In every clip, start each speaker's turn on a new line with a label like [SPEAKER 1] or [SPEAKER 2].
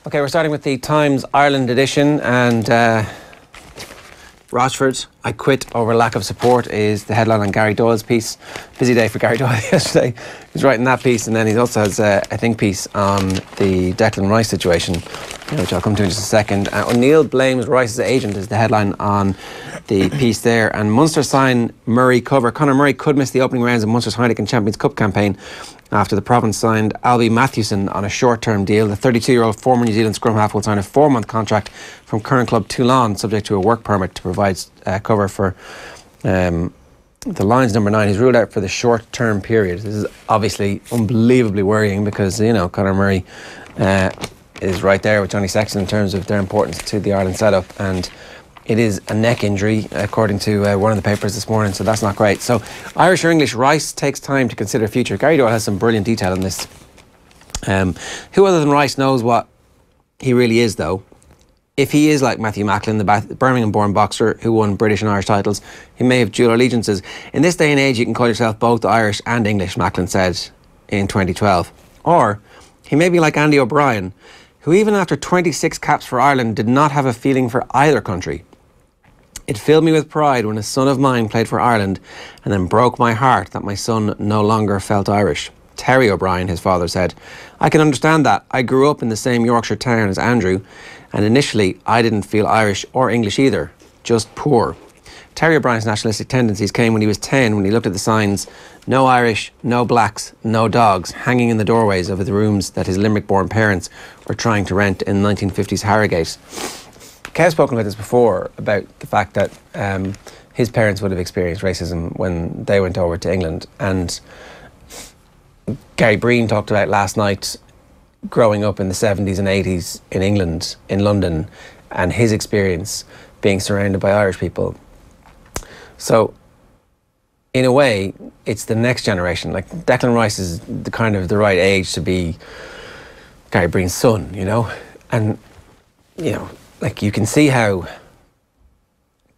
[SPEAKER 1] Okay, we're starting with the Times Ireland edition, and Rochford, I quit over lack of support is the headline on Gary Doyle's piece. Busy day for Gary Doyle yesterday. He's writing that piece, and then he also has a think piece on the Declan Rice situation, which I'll come to in just a second. O'Neill blames Rice's agent is the headline on the piece there. And Munster sign Murray cover. Conor Murray could miss the opening rounds of Munster's Heineken Champions Cup campaign after the province signed Albie Mathewson on a short-term deal. The 32-year-old former New Zealand scrum half will sign a 4-month contract from current club Toulon, subject to a work permit to provide cover for the Lions number 9. He's ruled out for the short-term period. This is obviously unbelievably worrying because, Conor Murray is right there with Johnny Sexton in terms of their importance to the Ireland setup, and it is a neck injury, according to one of the papers this morning, so that's not great. So, Irish or English, Rice takes time to consider future. Gary Doyle has some brilliant detail on this. Who other than Rice knows what he really is, though? If he is like Matthew Macklin, the Birmingham-born boxer who won British and Irish titles, he may have dual allegiances. In this day and age, you can call yourself both Irish and English, Macklin said in 2012. Or he may be like Andy O'Brien, who even after 26 caps for Ireland did not have a feeling for either country. It filled me with pride when a son of mine played for Ireland, and then broke my heart that my son no longer felt Irish. Terry O'Brien, his father, said, "I can understand that. I grew up in the same Yorkshire town as Andrew, and initially I didn't feel Irish or English either, just poor." Terry O'Brien's nationalistic tendencies came when he was 10, when he looked at the signs, "No Irish, no blacks, no dogs," hanging in the doorways of the rooms that his Limerick-born parents were trying to rent in 1950s Harrogate. Kev's spoken about this before, about the fact that his parents would have experienced racism when they went over to England, and Gary Breen talked about last night growing up in the 70s and 80s in England, in London, and his experience being surrounded by Irish people. So, in a way, it's the next generation. Like, Declan Rice is the right age to be Gary Breen's son, and, like, you can see how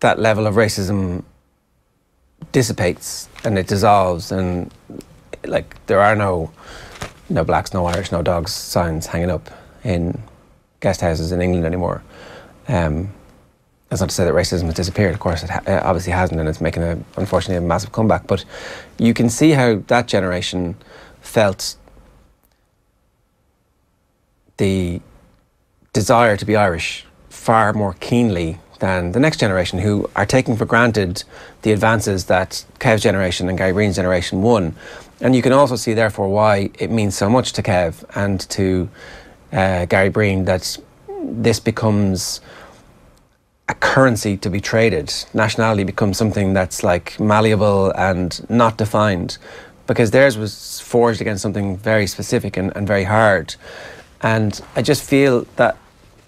[SPEAKER 1] that level of racism dissipates and it dissolves, and like there are no blacks, no Irish, no dogs signs hanging up in guest houses in England anymore. That's not to say that racism has disappeared. Of course, it obviously hasn't, and it's making unfortunately a massive comeback. But you can see how that generation felt the desire to be Irish far more keenly than the next generation, who are taking for granted the advances that Kev's generation and Gary Breen's generation won. And you can also see, therefore, why it means so much to Kev and to Gary Breen that this becomes a currency to be traded. Nationality becomes something that's like malleable and not defined, because theirs was forged against something very specific and very hard. And I just feel that,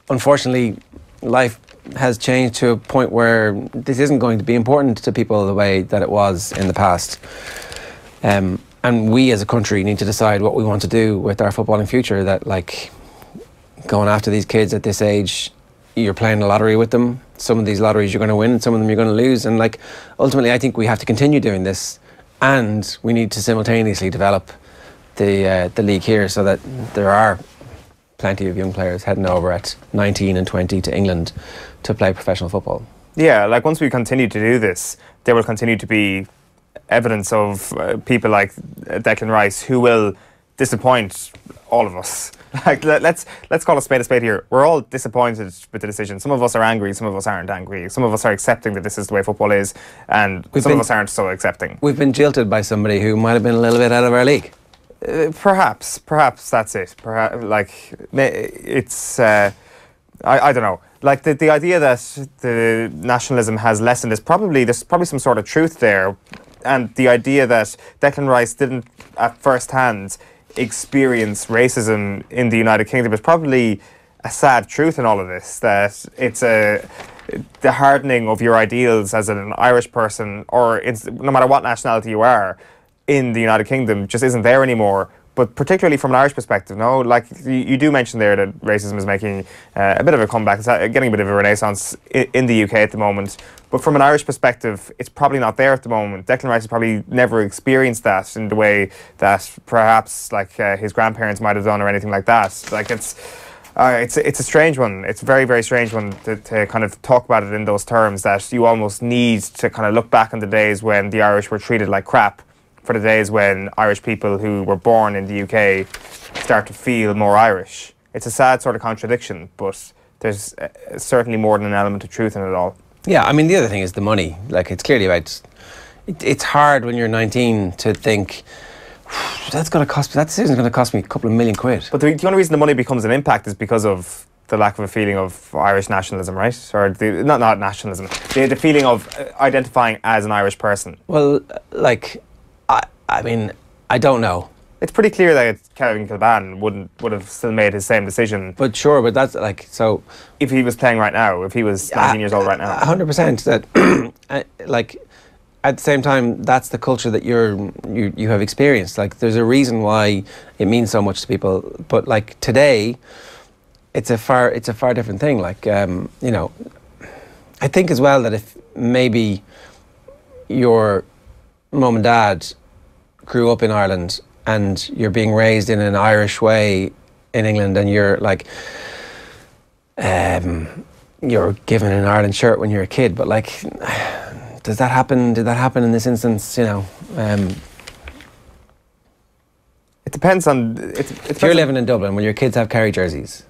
[SPEAKER 1] unfortunately, life has changed to a point where this isn't going to be important to people the way that it was in the past. And we as a country need to decide what we want to do with our footballing future. That, like, going after these kids at this age, you're playing a lottery with them. Some of these lotteries you're going to win, some of them you're going to lose. And, like, ultimately, I think we have to continue doing this, and we need to simultaneously develop the league here so that there are plenty of young players heading over at 19 and 20 to England to play professional football.
[SPEAKER 2] Yeah, like, once we continue to do this, there will continue to be evidence of people like Declan Rice who will disappoint all of us. Like, let's call a spade here. We're all disappointed with the decision. Some of us are angry, some of us aren't angry. Some of us are accepting that this is the way football is, and some of us aren't so accepting.
[SPEAKER 1] We've been jilted by somebody who might have been a little bit out of our league.
[SPEAKER 2] Perhaps that's it. Perhaps, like, it's I don't know. Like, the idea that the nationalism has lessened there's probably some sort of truth there, and the idea that Declan Rice didn't at first hand experience racism in the United Kingdom is probably a sad truth in all of this. That it's the hardening of your ideals as an Irish person, or no matter what nationality you are, in the United Kingdom just isn't there anymore. But particularly from an Irish perspective, no? Like, you do mention there that racism is making a bit of a comeback. It's getting a bit of a renaissance in the UK at the moment. But from an Irish perspective, it's probably not there at the moment. Declan Rice has probably never experienced that in the way that perhaps, like, his grandparents might have done, or anything like that. Like, It's a strange one. It's a very, very strange one to kind of talk about it in those terms, that you almost need to kind of look back on the days when the Irish were treated like crap, for the days when Irish people who were born in the UK start to feel more Irish. It's a sad sort of contradiction, but there's certainly more than an element of truth in it all.
[SPEAKER 1] Yeah, I mean, the other thing is the money. Like, it's clearly about... It's hard when you're 19 to think, that decision's going to cost me a couple of million quid.
[SPEAKER 2] But the only reason the money becomes an impact is because of the lack of a feeling of Irish nationalism, right? Or not nationalism, the feeling of identifying as an Irish person.
[SPEAKER 1] Well, like, I mean, I don't know.
[SPEAKER 2] It's pretty clear that Kevin Kilban would have still made his same decision.
[SPEAKER 1] But sure, but that's like, so...
[SPEAKER 2] If he was playing right now, if he was 19 years old right now.
[SPEAKER 1] 100% that, like... At the same time, that's the culture that you have experienced. Like, there's a reason why it means so much to people. But like today, it's a far different thing. Like, you know, I think as well that if maybe your mum and dad grew up in Ireland and you're being raised in an Irish way in England, and you're like, you're given an Ireland shirt when you're a kid, but like. Does that happen? Did that happen in this instance? You know,
[SPEAKER 2] it depends on. If
[SPEAKER 1] you're living in Dublin, will your kids have Kerry jerseys?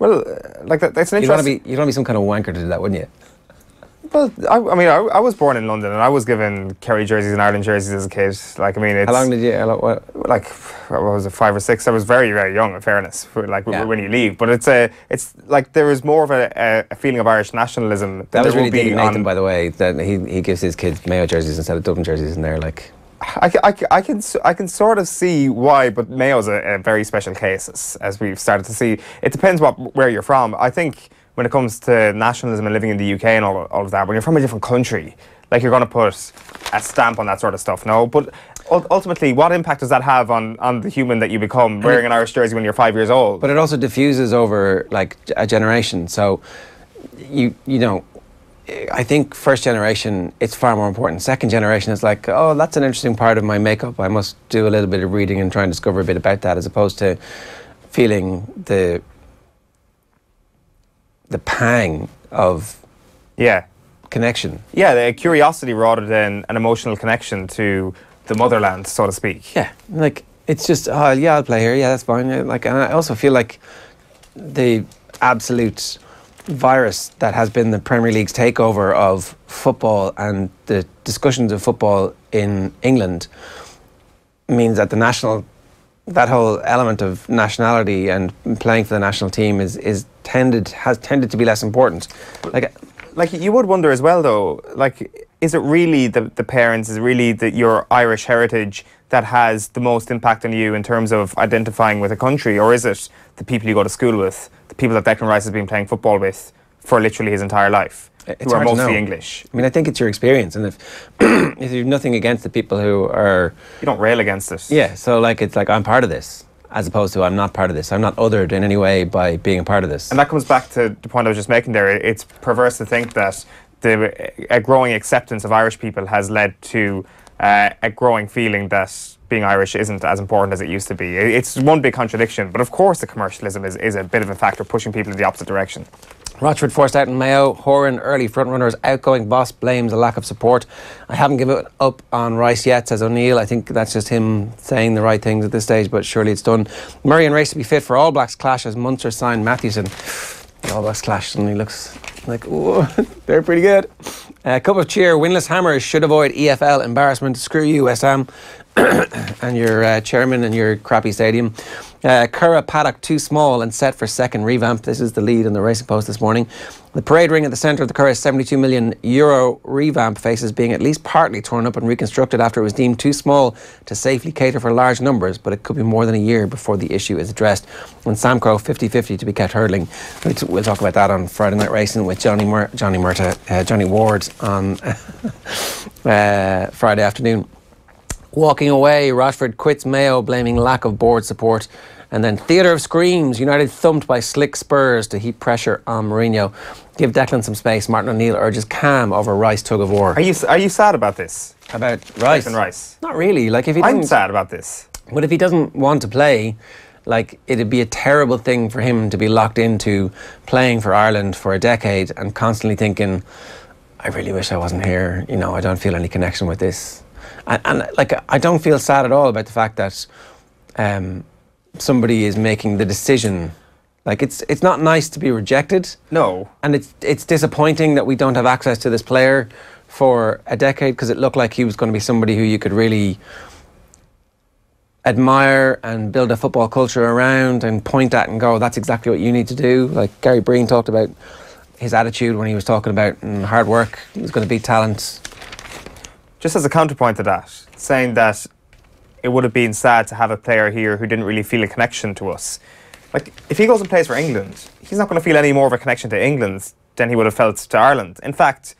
[SPEAKER 2] Well, like that's an interesting.
[SPEAKER 1] You'd want to be some kind of wanker to do that, wouldn't you?
[SPEAKER 2] Well, I mean, I was born in London, and I was given Kerry jerseys and Ireland jerseys as a kid. Like, I mean, it's...
[SPEAKER 1] How long did you...
[SPEAKER 2] Like, what was it, 5 or 6? I was very, very young, in fairness, when you leave. But it's like there is more of a feeling of Irish nationalism.
[SPEAKER 1] That was really digging Nathan, by the way, that he gives his kids Mayo jerseys instead of Dublin jerseys, and they're like...
[SPEAKER 2] I can sort of see why, but Mayo's a very special case, as we've started to see. It depends where you're from. I think... When it comes to nationalism and living in the UK and all of that, when you're from a different country, like, you're going to put a stamp on that sort of stuff, no? But ultimately, what impact does that have on the human that you become wearing an Irish jersey when you're 5 years old?
[SPEAKER 1] But it also diffuses over, like, a generation. So, you know, I think first generation, it's far more important. Second generation is like, oh, that's an interesting part of my makeup. I must do a little bit of reading and try and discover a bit about that, as opposed to feeling the pang of connection.
[SPEAKER 2] Yeah, the curiosity rather than an emotional connection to the motherland, so to speak.
[SPEAKER 1] Yeah, like, it's just, oh, yeah, I'll play here, yeah, that's fine. Yeah, like, and I also feel like the absolute virus that has been the Premier League's takeover of football and the discussions of football in England means that that whole element of nationality and playing for the national team has tended to be less important. Like
[SPEAKER 2] you would wonder as well, though, like, is it really the parents, is it really your Irish heritage that has the most impact on you in terms of identifying with a country, or is it the people you go to school with, the people that Declan Rice has been playing football with for literally his entire life, who are mostly English?
[SPEAKER 1] I mean, I think it's your experience, and if if you've nothing against the people who are...
[SPEAKER 2] You don't rail against it.
[SPEAKER 1] Yeah, so like, it's like, I'm part of this, as opposed to I'm not part of this. I'm not othered in any way by being a part of this.
[SPEAKER 2] And that comes back to the point I was just making there. It's perverse to think that a growing acceptance of Irish people has led to a growing feeling that being Irish isn't as important as it used to be. It's one big contradiction, but of course the commercialism is a bit of a factor pushing people in the opposite direction.
[SPEAKER 1] Rochford forced out in Mayo. Horan, early frontrunners, outgoing boss blames a lack of support. I haven't given up on Rice yet, says O'Neill. I think that's just him saying the right things at this stage, but surely it's done. Murray and Race to be fit for All Blacks clash as Munster signed Mathewson. The All Blacks clash suddenly looks like, oh, they're pretty good. Cup of cheer. Winless Hammers should avoid EFL embarrassment. Screw you, West Ham. And your chairman and your crappy stadium. Curra paddock too small and set for second revamp. This is the lead in the Racing Post this morning. The parade ring at the centre of the Curra's €72 million revamp faces being at least partly torn up and reconstructed after it was deemed too small to safely cater for large numbers, but it could be more than a year before the issue is addressed. And Samcro 50-50 to be kept hurtling. We'll talk about that on Friday Night Racing with Johnny Ward on Friday afternoon. Walking away, Rochford quits Mayo, blaming lack of board support. And then Theatre of Screams, United thumped by slick Spurs to heap pressure on Mourinho. Give Declan some space. Martin O'Neill urges calm over Rice tug of war.
[SPEAKER 2] Are you sad about this?
[SPEAKER 1] About Rice?
[SPEAKER 2] Declan Rice?
[SPEAKER 1] Not really. Like, if he
[SPEAKER 2] I'm sad about this.
[SPEAKER 1] But if he doesn't want to play, like it'd be a terrible thing for him to be locked into playing for Ireland for a decade and constantly thinking, I really wish I wasn't here, you know, I don't feel any connection with this. And like, I don't feel sad at all about the fact that somebody is making the decision. Like, it's not nice to be rejected.
[SPEAKER 2] No.
[SPEAKER 1] And it's disappointing that we don't have access to this player for a decade, because it looked like he was going to be somebody who you could really admire and build a football culture around and point at and go, that's exactly what you need to do. Like Gary Breen talked about his attitude when he was talking about hard work. He was going to beat talent.
[SPEAKER 2] Just as a counterpoint to that, saying that it would have been sad to have a player here who didn't really feel a connection to us. Like, if he goes and plays for England, he's not going to feel any more of a connection to England than he would have felt to Ireland. In fact,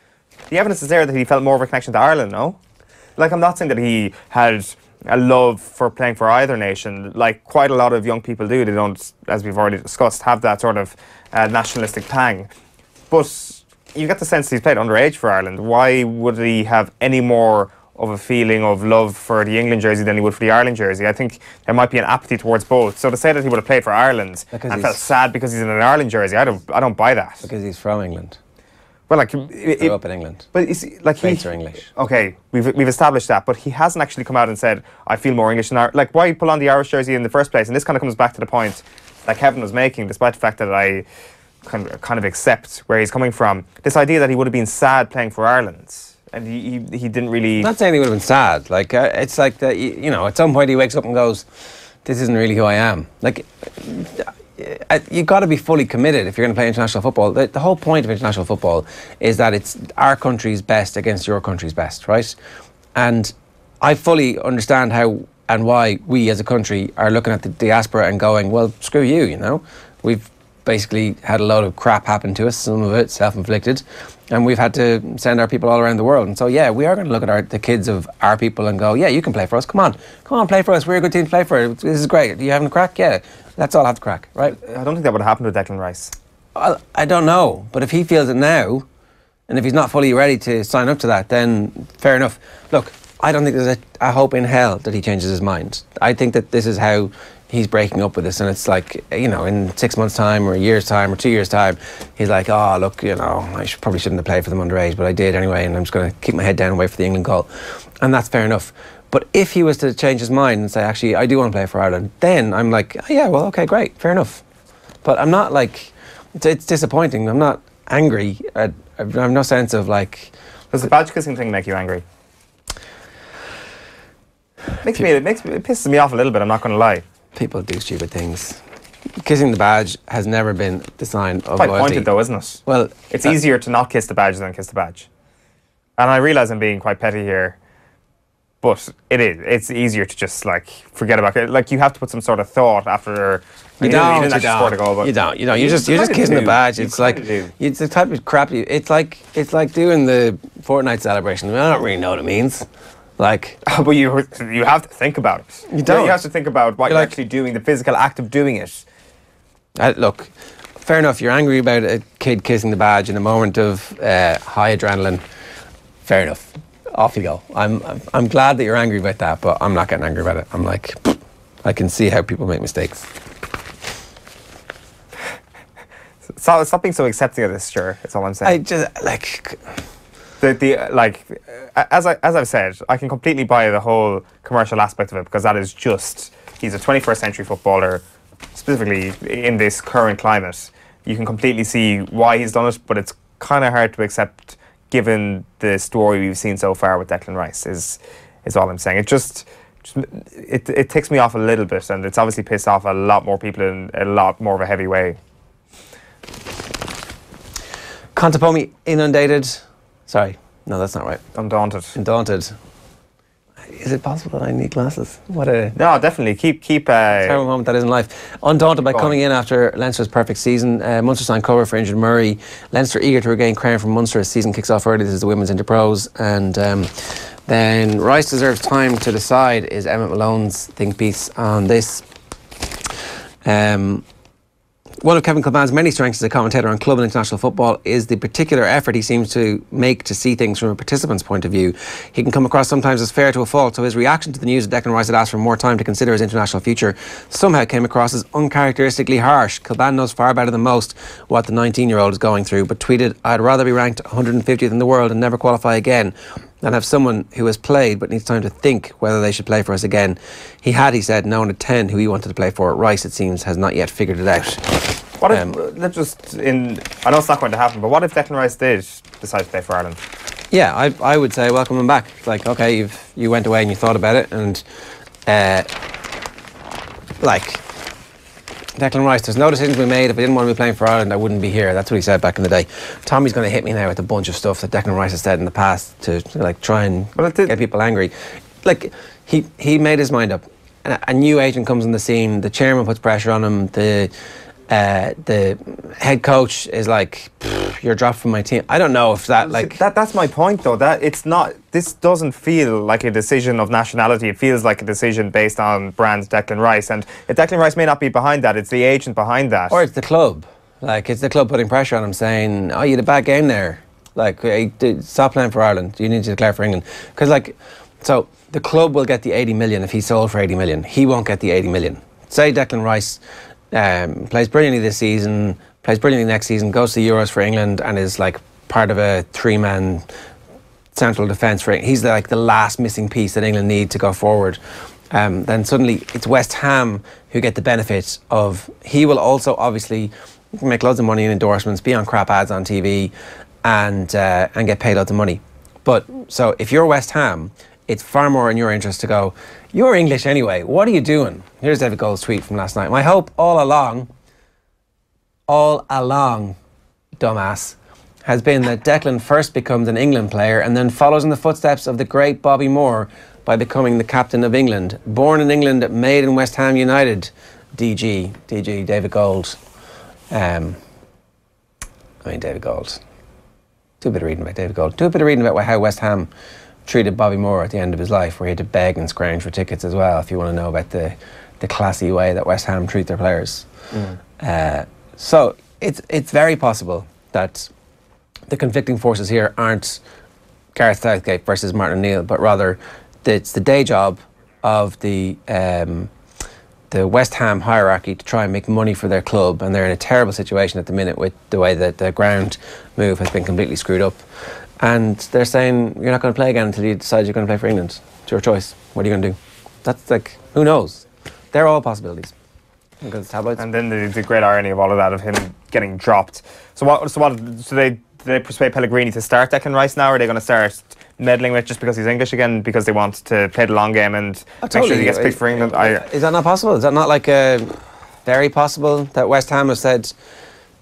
[SPEAKER 2] the evidence is there that he felt more of a connection to Ireland, no? Like, I'm not saying that he had a love for playing for either nation, like quite a lot of young people do. They don't, as we've already discussed, have that sort of nationalistic pang. But you get the sense he's played underage for Ireland. Why would he have any more of a feeling of love for the England jersey than he would for the Ireland jersey? I think there might be an apathy towards both. So to say that he would have played for Ireland and felt sad because he's in an Ireland jersey, I don't buy that.
[SPEAKER 1] Because he's from England.
[SPEAKER 2] Well, like,
[SPEAKER 1] grew up in England.
[SPEAKER 2] But you see, like,
[SPEAKER 1] Fates are English.
[SPEAKER 2] Okay, we've established that, but he hasn't actually come out and said, I feel more English than Irish. Like, why pull on the Irish jersey in the first place? And this kind of comes back to the point that Kevin was making, despite the fact that I kind of accept where he's coming from. This idea that he would have been sad playing for Ireland, and he didn't really.
[SPEAKER 1] I'm not saying he would have been sad. Like, it's like that. You know, at some point he wakes up and goes, "This isn't really who I am." Like, you've got to be fully committed if you're going to play international football. The whole point of international football is that it's our country's best against your country's best, right? And I fully understand how and why we as a country are looking at the diaspora and going, well, screw you, you know. We've basically had a load of crap happen to us, some of it self-inflicted, and we've had to send our people all around the world. And so, yeah, we are going to look at the kids of our people and go, yeah, you can play for us. Come on, play for us. We're a good team to play for. This is great. You having a crack? Yeah, let's all have the crack, right?
[SPEAKER 2] I don't think that would have happened with Declan Rice.
[SPEAKER 1] Well, I don't know, but if he feels it now, and if he's not fully ready to sign up to that, then fair enough. Look, I don't think there's a hope in hell that he changes his mind. I think that this is how he's breaking up with us, and it's like, you know, in 6 months' time or a year's time or 2 years' time, he's like, oh, look, you know, probably shouldn't have played for them underage, but I did anyway, and I'm just going to keep my head down and wait for the England goal. And that's fair enough. But if he was to change his mind and say, actually, I do want to play for Ireland, then I'm like, oh, yeah, well, okay, great, fair enough. But I'm not like, it's disappointing. I'm not angry. I have no sense of like...
[SPEAKER 2] Does the badge kissing thing make you angry? It pisses me off a little bit, I'm not going to lie.
[SPEAKER 1] People do stupid things. Kissing the badge has never been the sign of
[SPEAKER 2] quite
[SPEAKER 1] loyalty.
[SPEAKER 2] Pointed though, isn't it?
[SPEAKER 1] Well,
[SPEAKER 2] it's easier to not kiss the badge than kiss the badge. And I realise I'm being quite petty here, but it is. It's easier to just like forget about it. Like, you have to put some sort of thought after.
[SPEAKER 1] You don't. You're just kissing the badge. It's like it's the type of crap. It's like doing the Fortnite celebration. I don't really know what it means. Like,
[SPEAKER 2] but you have to think about it.
[SPEAKER 1] You don't.
[SPEAKER 2] You have to think about what you're actually doing, the physical act of doing it.
[SPEAKER 1] Look, fair enough. You're angry about a kid kissing the badge in a moment of high adrenaline. Fair enough. Off you go. I'm glad that you're angry about that, but I'm not getting angry about it. I'm like, I can see how people make mistakes.
[SPEAKER 2] Stop being so accepting of this, Ger. That's all I'm saying.
[SPEAKER 1] I just like.
[SPEAKER 2] As I've said, I can completely buy the whole commercial aspect of it, because that is just, he's a 21st century footballer, specifically in this current climate. You can completely see why he's done it, but it's kind of hard to accept given the story we've seen so far with Declan Rice, is all I'm saying. It ticks me off a little bit, and it's obviously pissed off a lot more people in a lot more of a heavy way.
[SPEAKER 1] Contapomi inundated. Sorry, no, that's not right.
[SPEAKER 2] Undaunted.
[SPEAKER 1] Is it possible that I need glasses? What a...
[SPEAKER 2] No, definitely. Keep
[SPEAKER 1] terrible moment that is in life. Undaunted by coming in after Leinster's perfect season. Munster signed cover for injured Murray. Leinster eager to regain crown from Munster as season kicks off early. This is the women's interpros. And then Rice deserves time to decide is Emmett Malone's think piece on this. One of Kevin Kilbann's many strengths as a commentator on club and international football is the particular effort he seems to make to see things from a participant's point of view. He can come across sometimes as fair to a fault, so his reaction to the news that Declan Rice had asked for more time to consider his international future somehow came across as uncharacteristically harsh. Kilbann knows far better than most what the 19-year-old is going through, but tweeted, "I'd rather be ranked 150th in the world and never qualify again than have someone who has played but needs time to think whether they should play for us again." He said, known at 10 who he wanted to play for. Rice, it seems, has not yet figured it out.
[SPEAKER 2] What if, I know it's not going to happen, but what if Declan Rice did decide to play for Ireland?
[SPEAKER 1] Yeah, I would say welcome him back. It's like, okay, you went away and you thought about it, and Declan Rice, there's no decisions we made. If I didn't want to be playing for Ireland, I wouldn't be here. That's what he said back in the day. Tommy's going to hit me now with a bunch of stuff that Declan Rice has said in the past to try and get people angry. Like, he made his mind up. A new agent comes on the scene. The chairman puts pressure on him. The head coach is like, "You're dropped from my team." I don't know if
[SPEAKER 2] that's my point, though. That it's not. This doesn't feel like a decision of nationality. It feels like a decision based on brand Declan Rice, and Declan Rice may not be behind that. It's the agent behind that,
[SPEAKER 1] or it's the club. Like, it's the club putting pressure on him, saying, "Oh, you had a bad game there. Like, hey, stop playing for Ireland. You need to declare for England." Because so the club will get the 80 million if he's sold for 80 million. He won't get the 80 million. Say Declan Rice plays brilliantly this season, plays brilliantly next season, goes to the Euros for England and is like part of a 3-man central defence for England. He's like the last missing piece that England need to go forward. Then suddenly it's West Ham who get the benefit of. He will also obviously make loads of money in endorsements, be on crap ads on TV, and get paid loads of money. But so if you're West Ham, it's far more in your interest to go, "You're English anyway, what are you doing?" Here's David Gold's tweet from last night. "My hope all along, dumbass, has been that Declan first becomes an England player and then follows in the footsteps of the great Bobby Moore by becoming the captain of England. Born in England, made in West Ham United. DG, David Gold." David Gold. Do a bit of reading about David Gold. Do a bit of reading about how West Ham treated Bobby Moore at the end of his life, where he had to beg and scrounge for tickets as well, if you want to know about the classy way that West Ham treat their players. So it's very possible that the conflicting forces here aren't Gareth Southgate versus Martin O'Neill, but rather it's the day job of the West Ham hierarchy to try and make money for their club, and they're in a terrible situation at the minute with the way that the ground move has been completely screwed up. And they're saying, "You're not going to play again until you decide you're going to play for England. It's your choice. What are you going to do?" That's like, who knows? They're all possibilities. Because tabloids.
[SPEAKER 2] And then the great irony of all of that, of him getting dropped. So do they persuade Pellegrini to start Declan Rice now, or are they going to start meddling with just because he's English again, because they want to play the long game and make sure he gets picked for England?
[SPEAKER 1] Is that not possible? Is that not very possible that West Ham have said,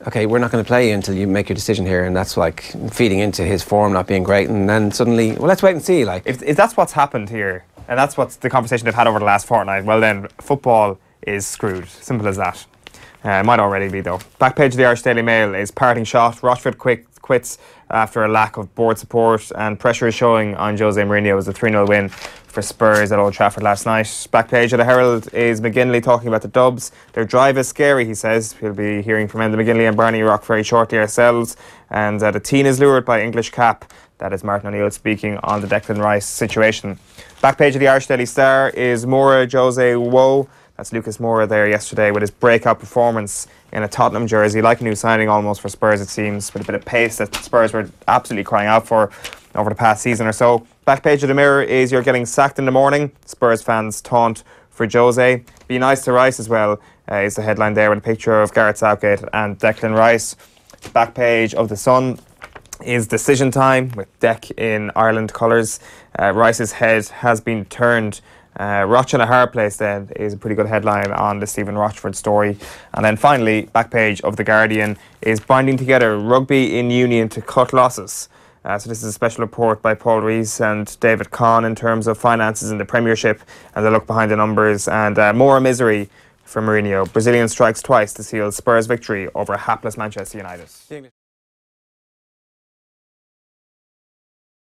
[SPEAKER 1] "Okay, we're not going to play you until you make your decision here," and that's like feeding into his form not being great, and then suddenly, well, let's wait and see. Like,
[SPEAKER 2] if that's what's happened here, and that's what's the conversation they've had over the last fortnight, well then, football is screwed. Simple as that. It might already be, though. Back page of the Irish Daily Mail is parting shot. Rochford quits after a lack of board support, and pressure is showing on José Mourinho. It was a 3-0 win for Spurs at Old Trafford last night. Back page of the Herald is McGinley talking about the Dubs. Their drive is scary, he says. We'll be hearing from Enda McGinley and Barney Rock very shortly ourselves. And the teen is lured by English cap. That is Martin O'Neill speaking on the Declan Rice situation. Back page of the Irish Daily Star is Moura Jose Woe. That's Lucas Moura there yesterday with his breakout performance in a Tottenham jersey, like a new signing almost for Spurs, it seems, with a bit of pace that Spurs were absolutely crying out for over the past season or so. Back page of the Mirror is "You're getting sacked in the morning." Spurs fans taunt for Jose. "Be nice to Rice as well," is the headline there, with a picture of Gareth Southgate and Declan Rice. Back page of the Sun is "Decision Time" with Dec in Ireland colours. Rice's head has been turned. Roch in a hard place then is a pretty good headline on the Stephen Rochford story. And then finally, back page of The Guardian is "Binding together rugby in union to cut losses." So this is a special report by Paul Rees and David Conn in terms of finances in the Premiership, and they look behind the numbers, and more misery for Mourinho. Brazilian strikes twice to seal Spurs victory over hapless Manchester United.